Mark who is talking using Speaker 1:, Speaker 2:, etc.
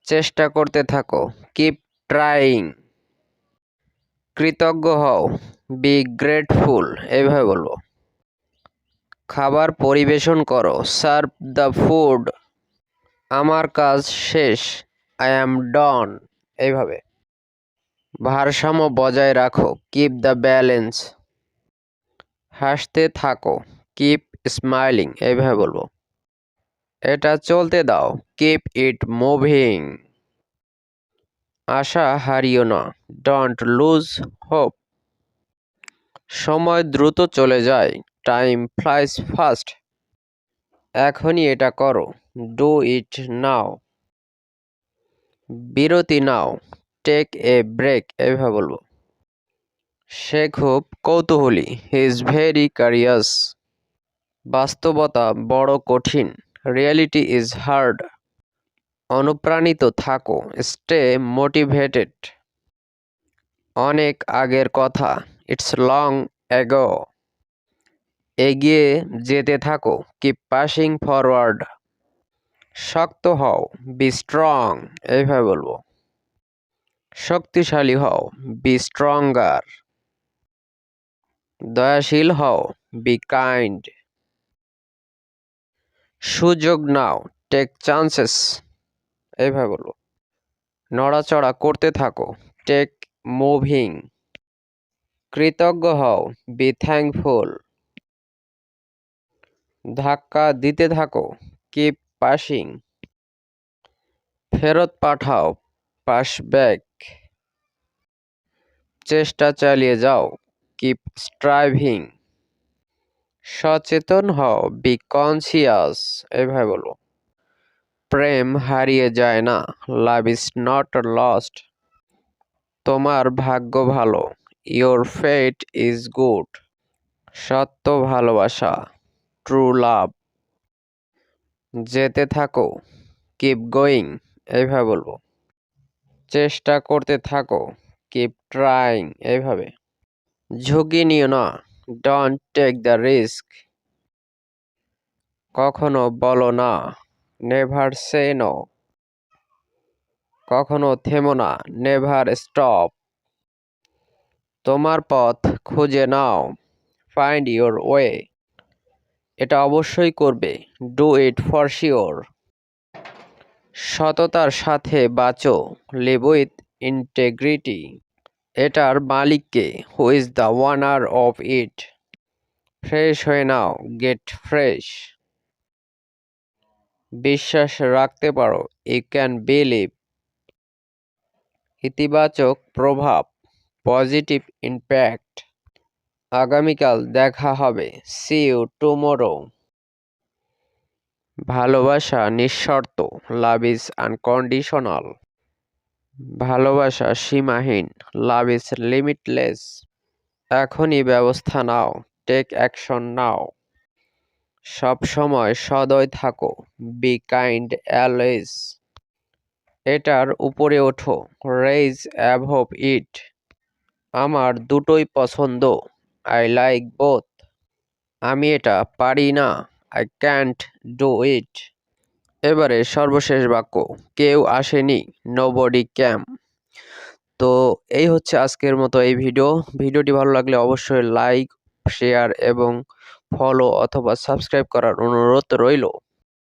Speaker 1: চেষ্টা করতে থাকো, কিপ ট্রাইং। কৃতজ্ঞ হও, বি গ্রেটফুল, এইভাবে বলবো। খাবার পরিবেশন করো, সার্ভ দ্য ফুড। আমার কাজ শেষ, আই অ্যাম ডন, এইভাবে। ভারসাম্য বজায় রাখো, কিপ দ্য ব্যালেন্স। হাসতে থাকো, কিপ স্মাইলিং, এইভাবে বলবো। এটা চলতে দাও, কিপ ইট মুভিং। আশা হারিও না, ডোন্ট লুজ হোপ। সময় দ্রুত চলে যায়, টাইম ফ্লাইজ ফাস্ট। এখনই এটা করো, ডু ইট নাও। বিরতি নাও, টেক এ ব্রেক, এইভাবে বলবো। সে খুব কৌতূহলী, হি ইজ ভেরি ক্যারিয়াস। বাস্তবতা বড় কঠিন, রিয়েলিটি ইজ হার্ড। অনুপ্রাণিত থাকো, স্টে মোটিভেটেড। অনেক আগের কথা, ইটস লং অ্যাগো। এগিয়ে যেতে থাকো, কিপ পাসিং ফরওয়ার্ড। শক্ত হও, বি স্ট্রং, এইভাবে বলবো। শক্তিশালী হও, বি স্ট্রঙ্গার। দয়াশীল হও, বি কাইন্ড। সুযোগ নাও, টেক চান্সেস, এইভাবে বলবো। নড়াচড়া করতে থাকো, টেক মুভিং। কৃতজ্ঞ হও, বি থ্যাঙ্কফুল। ধাক্কা দিতে থাকো, কিপ পাসিং। ফেরত পাঠাও, পাস ব্যাক। চেষ্টা চালিয়ে যাও, কিপ স্ট্রাইভিং। সচেতন হও, বি কনসিয়াস, এইভাবে বলবো। প্রেম হারিয়ে যায় না, লাভ ইজ নট লস্ট। তোমার ভাগ্য ভালো, ইয়োর ফেট ইজ গুড। সত্য ভালোবাসা, ট্রু লাভ। যেতে থাকো, কিপ গোয়িং, এইভাবে বলবো। চেষ্টা করতে থাকো, কিপ ট্রাইং, এইভাবে। ঝুঁকি নিও না, ডোন্ট টেক দ্য রিস্ক। কখনো বলো না, নেভার সে নো। কখনো থেমো না, নেভার স্টপ। তোমার পথ খুঁজে নাও, ফাইন্ড ইয়োর ওয়ে। এটা অবশ্যই করবে, ডু ইট ফর শিওর। সততার সাথে বাঁচো, লিভ উইথ ইন্টেগ্রিটি। এটার মালিককে, who is the ওয়ানার of it. Fresh হয়ে নাও, গেট ফ্রেশ। বিশ্বাস রাখতে পারো, ইউ ক্যান বিলিভ। ইতিবাচক প্রভাব, পজিটিভ ইম্প্যাক্ট। আগামীকাল দেখা হবে, সি ইউ টুমোরো। ভালোবাসা নিঃশর্ত, লাভ ইজ আনকন্ডিশনাল। ভালোবাসা সীমাহীন, লাভ ইজ লিমিটলেস। এখনই ব্যবস্থা নাও, টেক অ্যাকশন নাও। সব সময় সদয় থাকো, বি কাইন্ড অ্যালওয়েজ। এটার উপরে ওঠো, রেইজ অ্যাভভ ইট। আমার দুটোই পছন্দ, আই লাইক বোথ। আমি এটা পারি না, আই ক্যান্ট ডু ইট। এবারে সর্বশেষ বাক্য, কেউ আসেনি, নোবডি ক্যাম। তো এই হচ্ছে আজকের মতো এই ভিডিওটি ভালো লাগলে অবশ্যই লাইক, শেয়ার এবং ফলো অথবা সাবস্ক্রাইব করার অনুরোধ রইল।